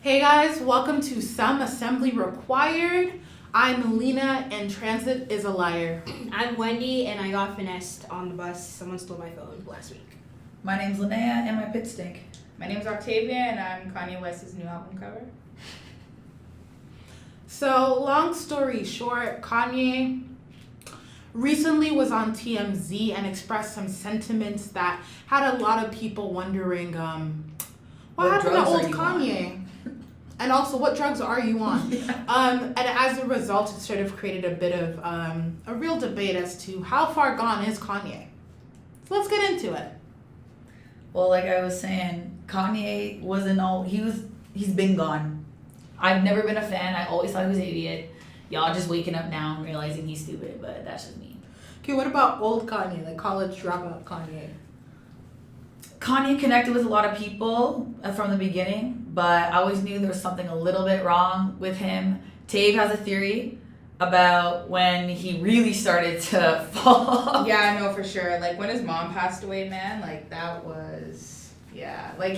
Hey guys, welcome to Some Assembly Required. I'm Lena and transit is a liar. I'm Wendy and I got finessed on the bus. Someone stole my phone last week. My name's Linnea and my pit stink. My name's Octavia and I'm Kanye West's new album cover. So, long story short, Kanye recently was on TMZ and expressed some sentiments that had a lot of people wondering, what happened to old Kanye? And also, what drugs are you on? And as a result, it sort of created a bit of a real debate as to how far gone is Kanye. So let's get into it. Well, like I was saying, Kanye he's been gone. I've never been a fan. I always thought he was an idiot. Y'all just waking up now and realizing he's stupid, but that's just me. Okay, what about old Kanye, like college dropout Kanye? Kanye connected with a lot of people from the beginning, but I always knew there was something a little bit wrong with him. Tave has a theory about when he really started to fall off. Yeah, I know for sure. Like when his mom passed away, man, like that was, yeah. Like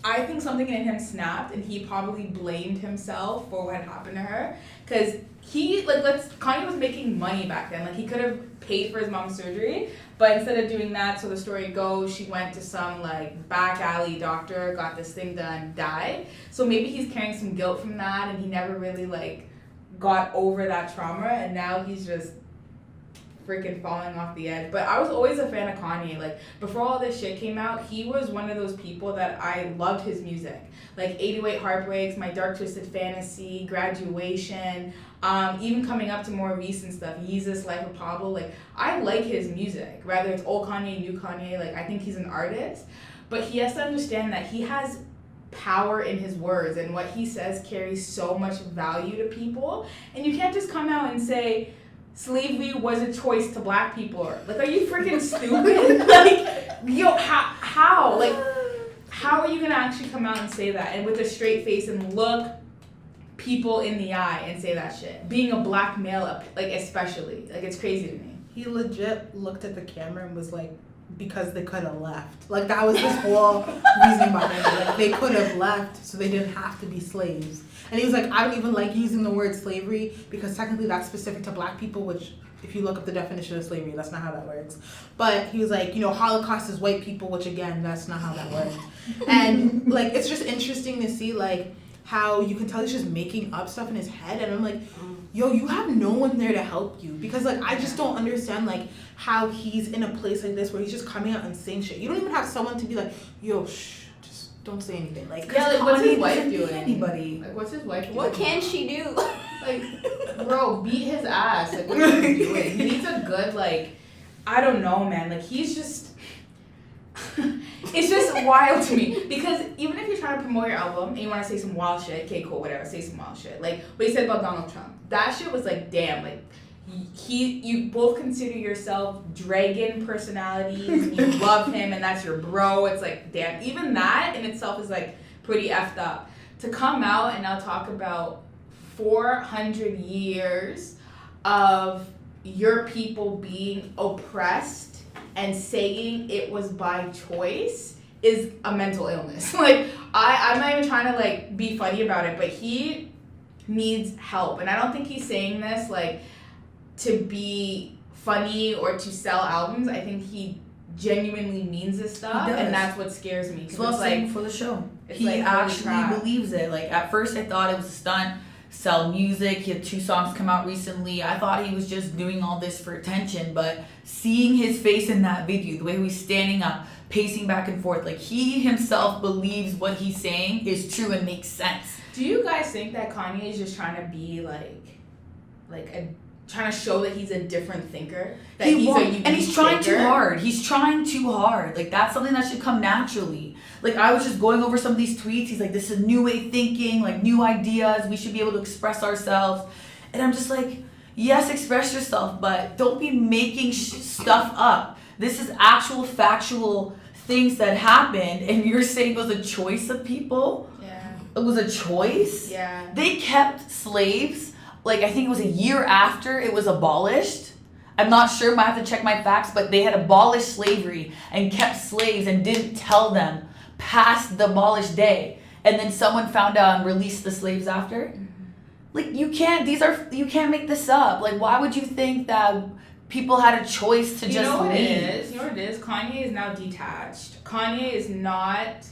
I think something in him snapped and he probably blamed himself for what happened to her. Cause Kanye was making money back then. Like he could have paid for his mom's surgery, but instead of doing that, so the story goes, she went to some like back alley doctor, got this thing done, died. So maybe he's carrying some guilt from that and he never really like got over that trauma and now he's just freaking falling off the edge. But I was always a fan of Kanye. Like before all this shit came out, he was one of those people that I loved his music. Like 808 Heartbreaks, My Dark Twisted Fantasy, Graduation, even coming up to more recent stuff, Yeezus, Life of Pablo. Like I like his music, whether it's old Kanye, new Kanye. Like I think he's an artist, but he has to understand that he has power in his words and what he says carries so much value to people, and you can't just come out and say slavery was a choice to black people. Like, are you freaking stupid? Like, yo, how? Like, how are you gonna actually come out and say that and with a straight face and look people in the eye and say that shit? Being a black male, like, especially. Like, it's crazy to me. He legit looked at the camera and was like, because they could have left. Like, that was his whole reason behind it. Like, they could have left so they didn't have to be slaves. And he was like, I don't even like using the word slavery because technically that's specific to black people, which if you look up the definition of slavery, that's not how that works. But he was like, Holocaust is white people, which again, that's not how that works. And like, it's just interesting to see like how you can tell he's just making up stuff in his head. And I'm like, yo, you have no one there to help you. Because like, I just don't understand like how he's in a place like this where he's just coming out and saying shit. You don't even have someone to be like, yo, shh. Don't say anything. Like, yeah, like what's his wife doing? doing? Anybody? Like, what's his wife doing? What can she do? Like, bro, beat his ass. Like, what are you doing? He needs a good, like, I don't know, man. Like, he's just, it's just wild to me. Because even if you're trying to promote your album and you want to say some wild shit, okay, cool, whatever, say some wild shit. Like, what he said about Donald Trump. That shit was like, damn, like, you both consider yourself dragon personalities and you love him and that's your bro. It's like, damn, even that in itself is like pretty effed up. To come out and now talk about 400 years of your people being oppressed and saying it was by choice is a mental illness. Like, I'm not even trying to like be funny about it, but he needs help. And I don't think he's saying this like to be funny or to sell albums. I think he genuinely means this stuff, and that's what scares me. It's like for the show. He like actually believes it. Like at first, I thought it was a stunt, sell music. He had 2 songs come out recently. I thought he was just doing all this for attention, but seeing his face in that video, the way he was standing up, pacing back and forth, like he himself believes what he's saying is true and makes sense. Do you guys think that Kanye is just trying to be trying to show that he's a different thinker? That he's a unique and he's trying thinker? too hard. He's trying too hard. Like that's something that should come naturally. Like I was just going over some of these tweets. He's like, this is a new way of thinking, like new ideas. We should be able to express ourselves. And I'm just like, yes, express yourself, but don't be making stuff up. This is actual factual things that happened, and you're saying it was a choice of people? Yeah. It was a choice? Yeah. They kept slaves. Like, I think it was a year after it was abolished. I'm not sure, might have to check my facts, but they had abolished slavery and kept slaves and didn't tell them past the abolished day. and then someone found out and released the slaves after. Like, you can't make this up. Like, why would you think that people had a choice to just leave? You know what it is? Kanye is now detached. Kanye is not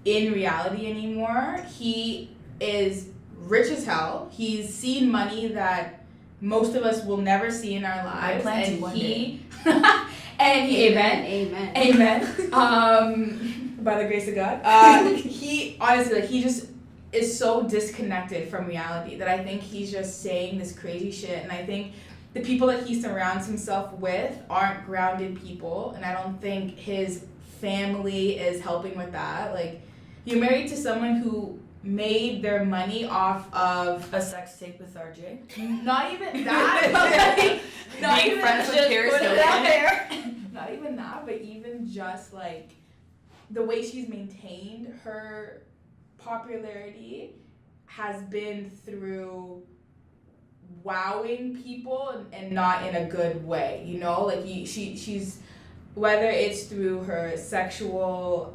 in reality anymore. He is rich as hell. He's seen money that most of us will never see in our lives. I plan to one day. And he, amen. By the grace of God. He honestly, like, he just is so disconnected from reality that I think he's just saying this crazy shit. And I think the people that he surrounds himself with aren't grounded people. And I don't think his family is helping with that. Like, you're married to someone who made their money off of A sex tape with RJ. not even that, but like, not Being even friends with just Paris put it Hilton. out there. Not even that, but even just like the way she's maintained her popularity has been through wowing people and not in a good way, you know? Like, she's, whether it's through her sexual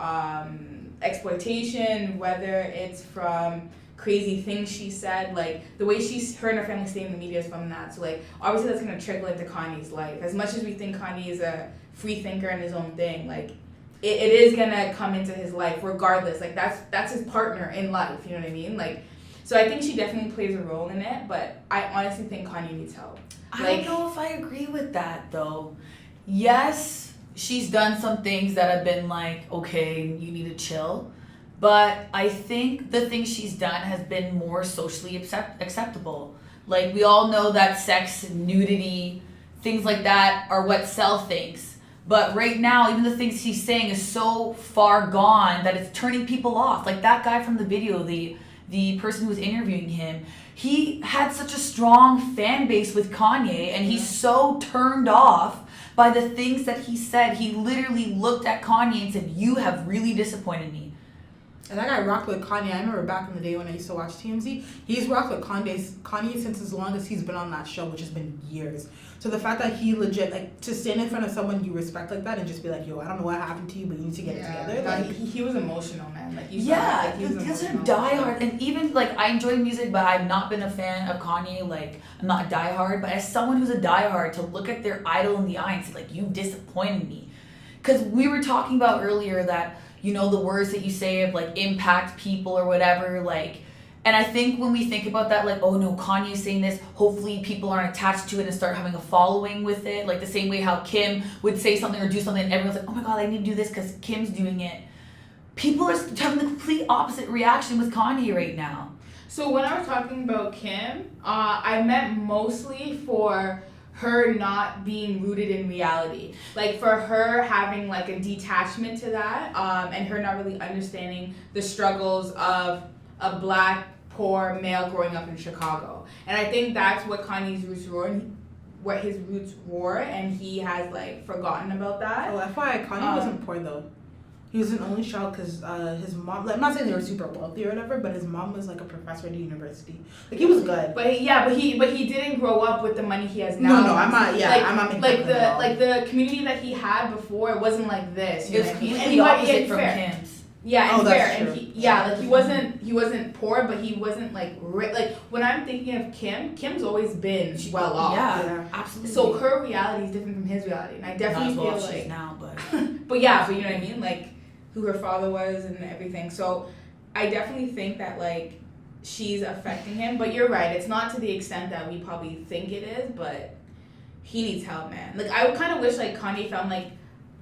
exploitation, whether it's from crazy things she said, like the way her and her family stay in the media is from that. So like, obviously that's gonna trickle into Kanye's life. As much as we think Kanye is a free thinker in his own thing, like it is gonna come into his life regardless. Like that's his partner in life, you know what I mean? Like, so I think she definitely plays a role in it, but I honestly think Kanye needs help. I don't know if I agree with that though. Yes, she's done some things that have been like, okay, you need to chill. But I think the things she's done has been more socially acceptable. Like, we all know that sex, nudity, things like that are what sell things. But right now, even the things he's saying is so far gone that it's turning people off. Like that guy from the video, the person who was interviewing him, he had such a strong fan base with Kanye, and he's so turned off by the things that he said. He literally looked at Kanye and said, "You have really disappointed me." And that guy rocked with Kanye. I remember back in the day when I used to watch TMZ, he's rocked with Kanye since as long as he's been on that show, which has been years. So the fact that he legit, like, to stand in front of someone you respect like that and just be like, yo, I don't know what happened to you, but you need to get it together. Like, he was emotional, man. Like, you saw Yeah, like, he was because they're emotional. diehard. And even, like, I enjoy music, but I've not been a fan of Kanye. Like, I'm not a diehard. But as someone who's a diehard, to look at their idol in the eye and say, like, you disappointed me. Because we were talking about earlier that, you know, the words that you say of, like, impact people or whatever, like, and I think when we think about that, like, oh no, Kanye's saying this, hopefully people aren't attached to it and start having a following with it, like the same way how Kim would say something or do something and everyone's like, oh my god, I need to do this because Kim's doing it. People are having the complete opposite reaction with Kanye right now. So when I was talking about Kim, I meant mostly for her not being rooted in reality. Like, for her having, like, a detachment to that, and her not really understanding the struggles of a black, poor male growing up in Chicago. And I think that's what Kanye's roots were, and he has, like, forgotten about that. oh, FYI, Kanye wasn't poor though. He was an only child because his mom, like, I'm not saying they were super wealthy or whatever, but his mom was like a professor at a university. Like, he was good. But he didn't grow up with the money he has now. No, I'm not. Yeah, I'm not making like fun of it at all. the community that he had before, it wasn't like this. You It was know what I mean? completely And he opposite from fair. Kim's. Yeah, Oh, and that's fair. true. And he wasn't poor, but he wasn't like like when I'm thinking of Kim's always been well off. Yeah, absolutely. So her reality is different from his reality, and I definitely not as well feel as like she's now, but but you know what I mean, like who her father was and everything. So I definitely think that like she's affecting him. But you're right, it's not to the extent that we probably think it is, but he needs help, man. Like, I kind of wish like Kanye found like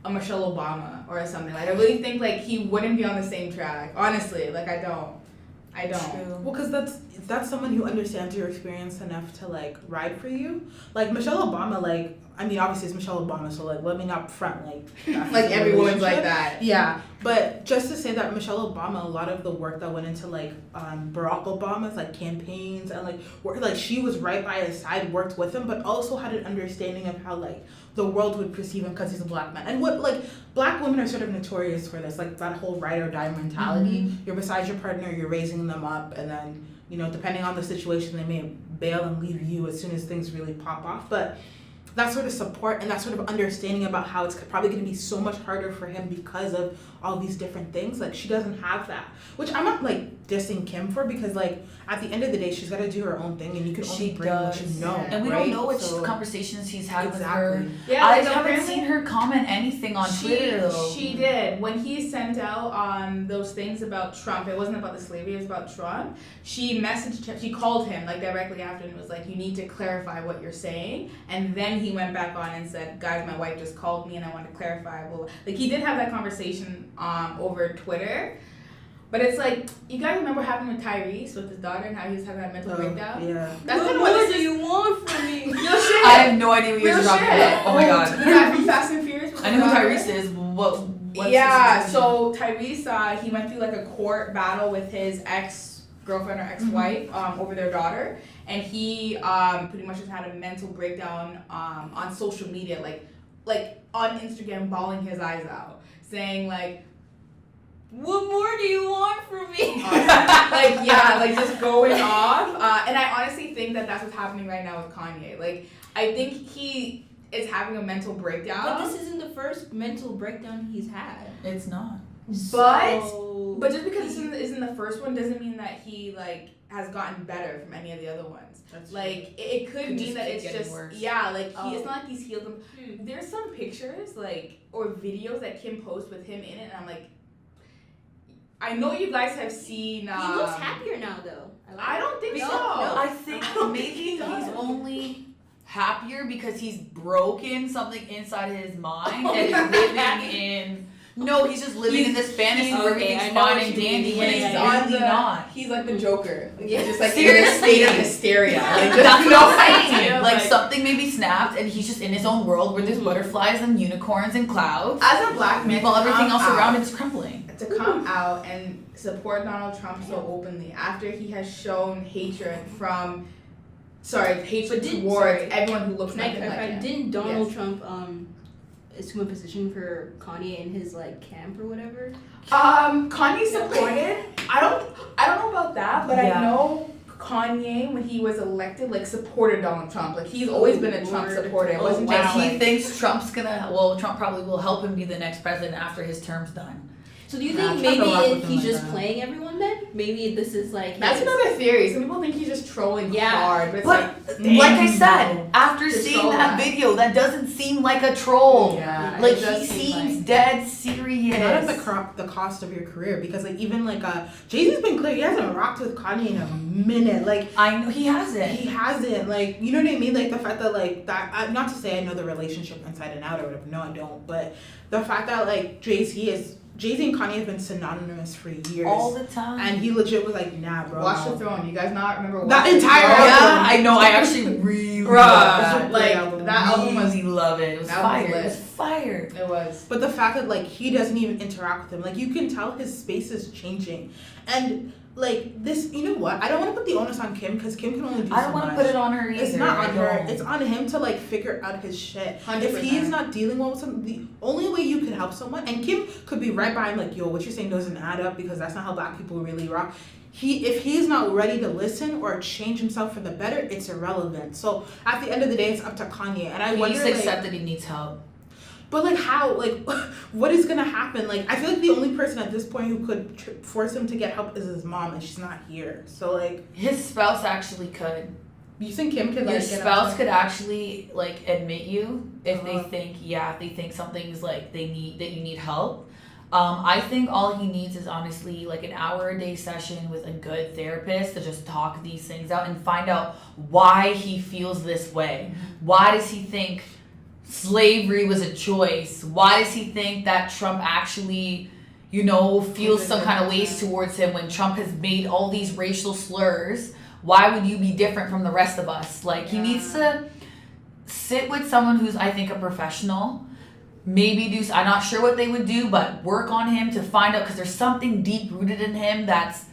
a Michelle Obama or something. Like, I really think like he wouldn't be on the same track. Honestly, like I don't. True. Well, because that's someone who understands your experience enough to like ride for you. Like Michelle Obama, like, I mean, obviously it's Michelle Obama, so like let me not front like that's Like the everyone's like relationship. that. Yeah, but just to say that Michelle Obama, a lot of the work that went into like Barack Obama's like campaigns and like work, like she was right by his side, worked with him, but also had an understanding of how like the world would perceive him because he's a black man. And what like black women are sort of notorious for this, like that whole ride or die mentality. Mm-hmm. You're beside your partner, you're raising them up, and then, you know, depending on the situation, they may bail and leave you as soon as things really pop off. But that sort of support and that sort of understanding about how it's probably going to be so much harder for him because of all these different things, like she doesn't have that. Which I'm not like dissing Kim for, because like at the end of the day she's got to do her own thing and you can only bring what you know. And we right? don't know what So, conversations he's had with her. Yeah, I like, haven't apparently- seen her comment anything on Twitter though. She did. When he sent out those things about Trump, it wasn't about the slavery, it was about Trump. She messaged him, she called him like directly after and was like, you need to clarify what you're saying. And then he went back on and said, guys, my wife just called me and I want to clarify. Well, like he did have that conversation over Twitter. But it's like, you guys remember what happened with Tyrese with his daughter and how he was having that mental breakdown? Yeah. That's What kind of more what do this is. you want from me? Real shit. I have no idea what you're Real talking shit. about. Oh my god. The guy from Fast and Furious. with I the know who daughter. Tyrese is. What's Yeah, his situation? so Tyrese, he went through like a court battle with his ex-girlfriend or ex-wife over their daughter, and he pretty much just had a mental breakdown on social media, like on Instagram, bawling his eyes out, saying like, What more do you want from me? like just going off, and I honestly think that that's what's happening right now with Kanye. Like, I think he is having a mental breakdown. But this isn't the first mental breakdown he's had. It's not. But just because this isn't the first one doesn't mean that he like has gotten better from any of the other ones. That's Like it could Could mean just that keep it's getting just worse. yeah, like it's Oh. not like he's healed them. There's some pictures like or videos that Kim posts with him in it, and I'm like, I know you guys have seen. He looks happier now, though. I don't think No, so. no. I think I don't maybe think he he's does. only happier because he's broken something inside his mind Oh, and yeah. is living in. No, he's just living in this fantasy where okay, everything's I know fine what and you mean. dandy when Yeah, it's yeah, really not. He's like the Joker. Like, Yeah. he's just like Seriously. in a state of hysteria. Like, just, That's you what know, I'm saying. idea, Like something maybe snapped and he's just in his own world where there's butterflies and unicorns and clouds. as a black man, While everything come else out- around him is crumbling. to come out and support Donald Trump so openly after he has shown hatred But did- towards sorry. everyone who looks Can I like him. clarify? Like him. Didn't Donald Yes. Trump assume a position for Kanye in his like camp or whatever? Kanye supported. I don't know about that, but Yeah. I know Kanye when he was elected like supported Donald Trump. Like he's always been a Trump Lord. supporter. It Oh, wasn't wow. And just he like, thinks Trump probably will help him be the next president after his term's done. So do you Nah, think Trump don't rock maybe with him he's like just that. playing everyone then? Maybe this is like that's his- another theory. Some people think he's just trolling Yeah. hard, but it's But like I said, after To seeing troll that that. video, that doesn't seem like a troll. yeah, Like it does he seem seems like- dead serious. not at the cost of your career, because like even like Jay-Z's been clear he hasn't rocked with Kanye in a minute. Like I know he hasn't. he hasn't, like, you know what I mean? Like the fact that like that, not to say I know the relationship inside and out or whatever. No, I don't. But the fact that like Jay-Z and Kanye have been synonymous for years, All the time. and he legit was like, nah, bro. Watch no. the Throne. You guys not remember That Watch the entire Throne? album. Yeah, I know. I actually really Bruh, love that. like album. that album was Really love it. It was that was fire. lit. It was fire. it was. But the fact that like he doesn't even interact with him, like you can tell his space is changing, and like this, you know what? I don't want to put the onus on Kim because Kim can only do I so don't want much. to put it on her either. It's not I on her. don't. It's on him to like figure out his shit. 100%. If he's not dealing well with something, the only way you could help someone, and Kim could be right by him, like, yo, what you're saying doesn't add up because that's not how black people really rock. If he's not ready to listen or change himself for the better, it's irrelevant. So at the end of the day, it's up to Kanye. And I He wonder, needs to like, accept that he needs help. but like how, like, what is gonna happen? Like, I feel like the only person at this point who could force him to get help is his mom, and she's not here. So like, His spouse actually could. you think Kim could like Your get spouse out? could actually like admit you if they Uh-huh. think if they think something's like that you need help. I think all he needs is honestly like an hour a day session with a good therapist to just talk these things out and find out why he feels this way. Why does he think slavery was a choice? Why does he think that Trump actually, feels some kind of ways towards him when Trump has made all these racial slurs? Why would you be different from the rest of us? Like, he needs to sit with someone who's, I think, a professional. Maybe I'm not sure what they would do, but work on him to find out, because there's something deep rooted in him that's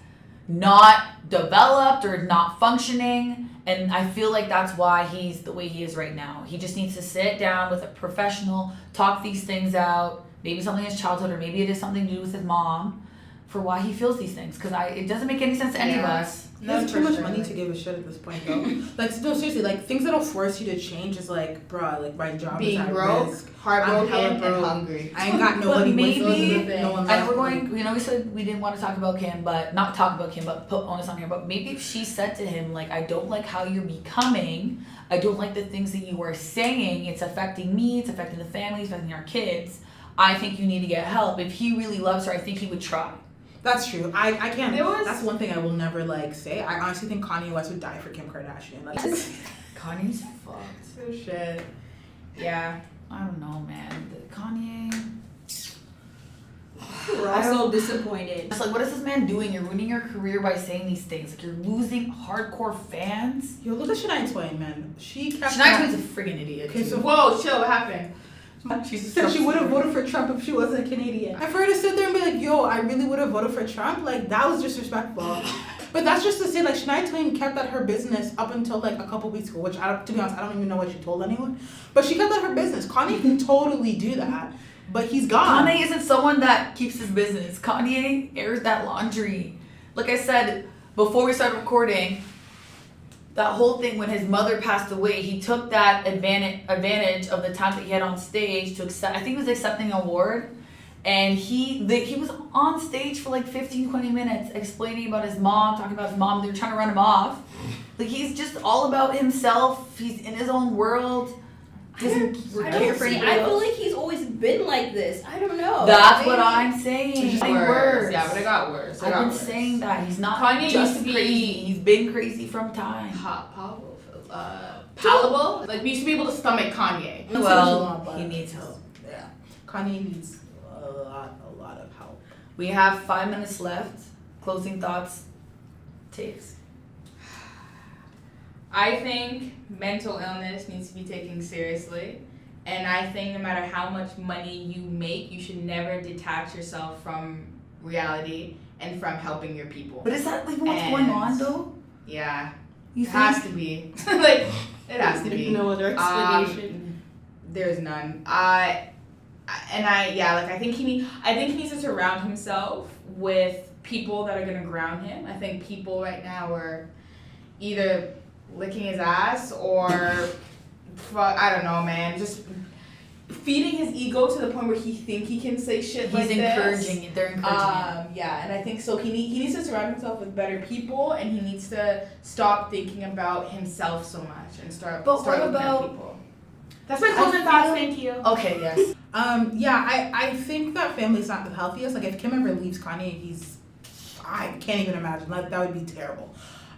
not developed or not functioning. And I feel like that's why he's the way he is right now. He just needs to sit down with a professional, talk these things out. Maybe something in his childhood, or maybe it is something to do with his mom, for why he feels these things. Because it doesn't make any sense to any of Yeah. us. He has too much money to give a shit at this point, though. Like, no, seriously, like, things that'll force you to change is like, bruh, like, my job is Being at broke, risk. heartbroken, I'm hella and hungry. I ain't got But nobody with maybe- me. No one I know loves we're me. going, we said we didn't want to talk about Kim, but not talk about Kim, but put onus on here. But maybe if she said to him, like, I don't like how you're becoming, I don't like the things that you are saying, it's affecting me, it's affecting the family, it's affecting our kids, I think you need to get help. If he really loves her, I think he would try. That's true. I can't. There was- That's one thing I will never like say. I honestly think Kanye West would die for Kim Kardashian. Like, Kanye's fucked. So shit. Yeah. I don't know, man. Kanye. We're all so disappointed. It's like, what is this man doing? You're ruining your career by saying these things. Like, you're losing hardcore fans. yo, look at Shania Twain, man. She kept. Shania Twain's a friggin' idiot. Okay, so Whoa, chill. What happened? she said she would have voted for Trump if she wasn't Canadian. And for her to sit there and be like, yo, I really would have voted for Trump, like, that was disrespectful. But that's just to say, like, Shania Twain kept at her business up until, like, a couple weeks ago, which, to be honest, I don't even know what she told anyone. But she kept at her business. Kanye can totally do that, but he's gone. Kanye isn't someone that keeps his business. Kanye airs that laundry. Like I said before we started recording, that whole thing when his mother passed away, he took that advantage of the time that he had on stage to accept. I think he was accepting an award, and he was on stage for like 15-20 minutes explaining about his mom, talking about his mom. They were trying to run him off. Like, he's just all about himself. He's in his own world. Doesn't care for anybody I feel else. like he's always been like this. I don't know. That's Maybe- what I'm saying. It's Getting worse. worse. Yeah, but it got worse. It I've got been worse. saying that he's not Kanye just used to be- crazy. He's been crazy from time. Palatable. Like, we used to be able to stomach Kanye. That's what you Well, want, but- he needs help. Yeah. Kanye needs a lot of help. We have 5 minutes left. Closing thoughts. Takes. I think mental illness needs to be taken seriously. And I think no matter how much money you make, you should never detach yourself from reality and from helping your people. But is that like what's And- going on though? Yeah. You It has think? to be. Like, it has to be. No other explanation. There's none. I think he needs to surround himself with people that are gonna ground him. I think people right now are either licking his ass or I don't know, man, just feeding his ego to the point where he think he can say shit like He's this. encouraging it. They're encouraging it. Yeah, and I think so. He needs to surround himself with better people, and he needs to stop thinking about himself so much and start. But start what looking at about- people. That's my closing thoughts. Thank you. Okay, yes. I think that family's not the healthiest. Like, if Kim ever leaves Kanye, I can't even imagine. Like, that would be terrible.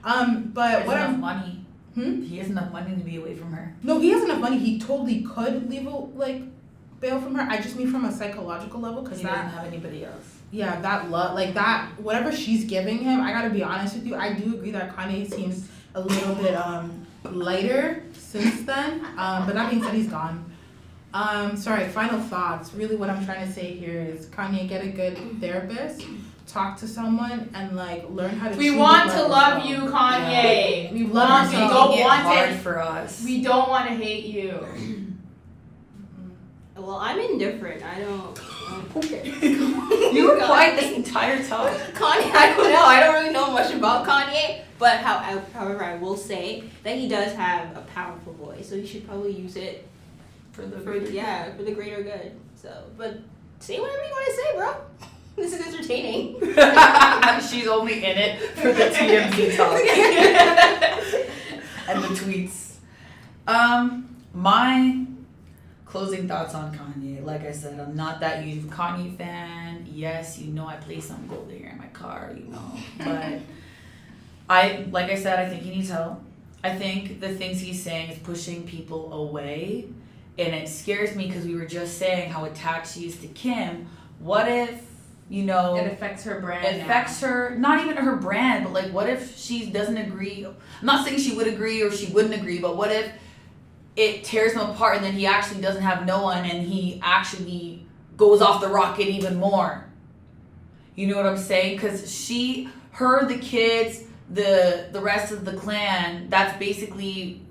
But He what has I'm, enough money. Hmm? He has enough money to be away from her. no, he has enough money. He totally could leave bail from her. I just mean from a psychological level, because He doesn't that, have anybody else. yeah, that love, like that, whatever she's giving him. I gotta be honest with you. I do agree that Kanye seems a little bit lighter since then. But that being said, he's gone. Sorry, final thoughts. Really what I'm trying to say here is Kanye, get a good therapist, talk to someone, and like learn how to We truly want to love yourself. you, Kanye. We We love want. We yourself. don't Making it want hard it. for us. We don't want to hate you. Well, I'm indifferent. I don't. Okay. You were quiet this entire time. Kanye, I don't know. I don't really know much about Kanye, but however, I will say that he does have a powerful voice, so he should probably use it For the for the greater good. So, but say whatever you want to say, bro. This is entertaining. She's only in it for the TMZ talk and the tweets. My closing thoughts on Kanye. Like I said, I'm not that huge of a Kanye fan. Yes, you know I play some Gold Digger in my car, you know. But like I said, I think he needs help. I think the things he's saying is pushing people away. And it scares me because we were just saying how attached she is to Kim. What if, It affects her brand. it affects her, not even her brand, but like what if she doesn't agree? I'm not saying she would agree or she wouldn't agree, but what if it tears him apart and then he actually doesn't have no one and he actually goes off the rocket even more? You know what I'm saying? Because the kids, the rest of the clan, that's basically,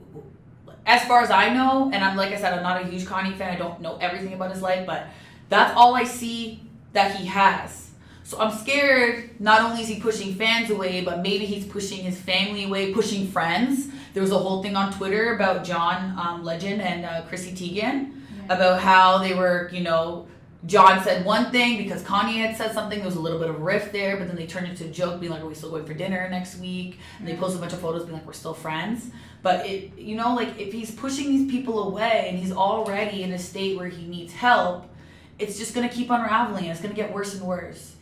as far as I know, and like I said, I'm not a huge Kanye fan, I don't know everything about his life, but that's all I see that he has. So I'm scared, not only is he pushing fans away, but maybe he's pushing his family away, pushing friends. There was a whole thing on Twitter about John Legend and Chrissy Teigen about how they were, John said one thing because Kanye had said something. There was a little bit of a rift there, but then they turned it into a joke, being like, "Are we still going for dinner next week?" And they posted a bunch of photos, being like, "We're still friends." But if he's pushing these people away and he's already in a state where he needs help, it's just gonna keep unraveling. It's gonna get worse and worse.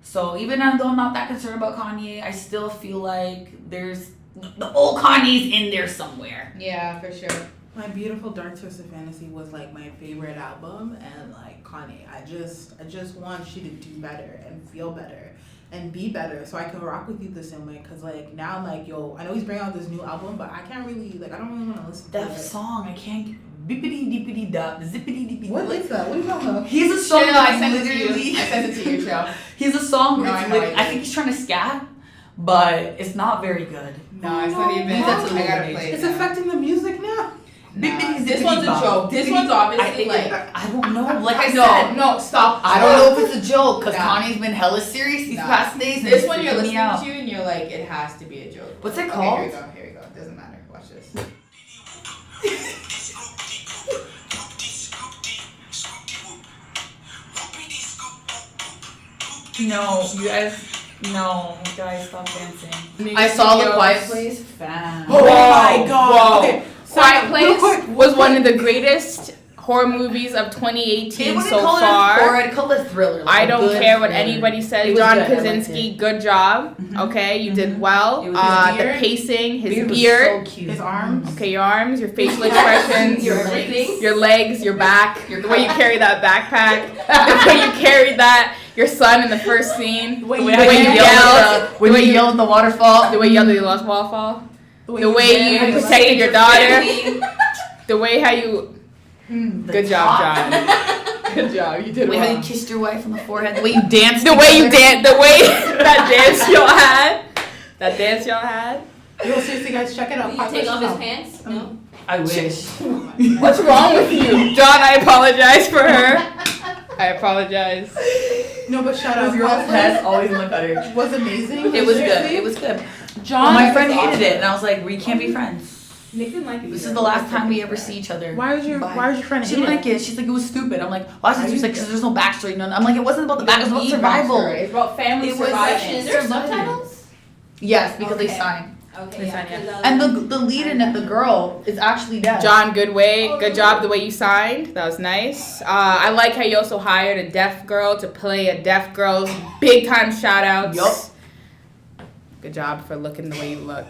So even though I'm not that concerned about Kanye, I still feel like there's the old Kanye's in there somewhere. Yeah, for sure. My Beautiful Dark Twisted Fantasy was like my favorite album, and like Kanye, I just want you to do better and feel better and be better, so I can rock with you the same way. Cause like now I'm like, yo, I know he's bringing out this new album, but I can't really I don't really want to listen to That it. song, I can't. Bippity dippity dub, zippity dippity. What is that? What are you talking about? He's a song. Chill, I sent it to literally. you. I sent it to you, Chill. He's a song where No, it's I know like, I I think he's trying to scat, but it's not very good. No, it's not even. That's I gotta amazing. play it. It's now. affecting the music now. Nah, this one's a joke. This one's obviously I don't know. Like I no, said, no, stop. I don't know if it's a joke because Nah. Kanye's been hella serious these Nah. past days. and This it's one you're freaking me listening out. to and you're like, it has to be a joke. What's it Okay, called? Here we go. It doesn't matter. Watch this. No, you guys, stop dancing. Music I saw The videos. Quiet Place. Fan. Oh my God. Whoa. Okay, Quiet real Place quick, was one of the greatest horror movies of They 2018 wouldn't so call far. it horror, I'd call it a thriller. Like I a don't good care what thriller. anybody It says. was John good, I liked Krasinski, it. good job. Mhm. Okay, you did well. It was The beard. pacing, his Beard was beard. so cute. his arms. Okay, your arms, your facial expressions, Your your legs, your back, Your the way you carry that backpack, the way you carried that, your son in the first scene, the way you yelled, when you yelled at the waterfall. the way you yelled at the lost waterfall, the way you ran, protected your daughter, the way how you. The Good job, top. John. Good job, you did The way how well. you kissed your wife on the forehead. The way you danced. The way you together. the way that dance y'all had. Yo, seriously, guys, check it out. Did you Pop take this off his out. pants? No. I wish. What's wrong with you, John? I apologize for her. I apologize. No, but shout out. Those girls' heads always in the gutter. Was amazing. It was good. Seriously. It was good. John. My friend hated it, and I was like, "We can't be friends. Nick didn't like it. This is the last time we ever see each other." Why was your friend She didn't like it. She's like, "It was stupid." I'm like, "Why?" She's like, "Because there's no backstory." No, I'm like, "It wasn't about the back. It was about survival." It's about family It was surviving. Is there subtitles? Yes, because they Okay. signed. Okay, They yeah. signed, yeah. 'cause, And the lead in it, the girl, is actually dead. John, good job the way you signed. That was nice. I like how you also hired a deaf girl to play a deaf girl's big time shout outs. Yup. Good job for looking the way you look.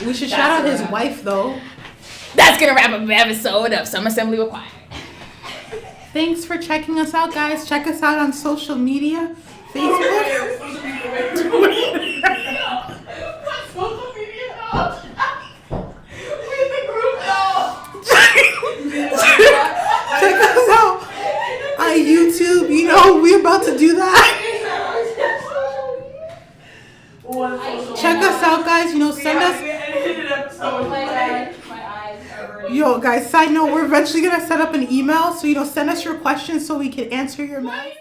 We should shout out his wife though. That's gonna wrap up the episode of Some Assembly Required. Thanks for checking us out, guys. Check us out on social media, Facebook. Check us out on YouTube. You know we're about to do that. Check us out, guys. You know, send us. Oh my god, my eyes are burning. Yo, guys. Side note: we're eventually gonna set up an email, so send us your questions so we can answer your mail.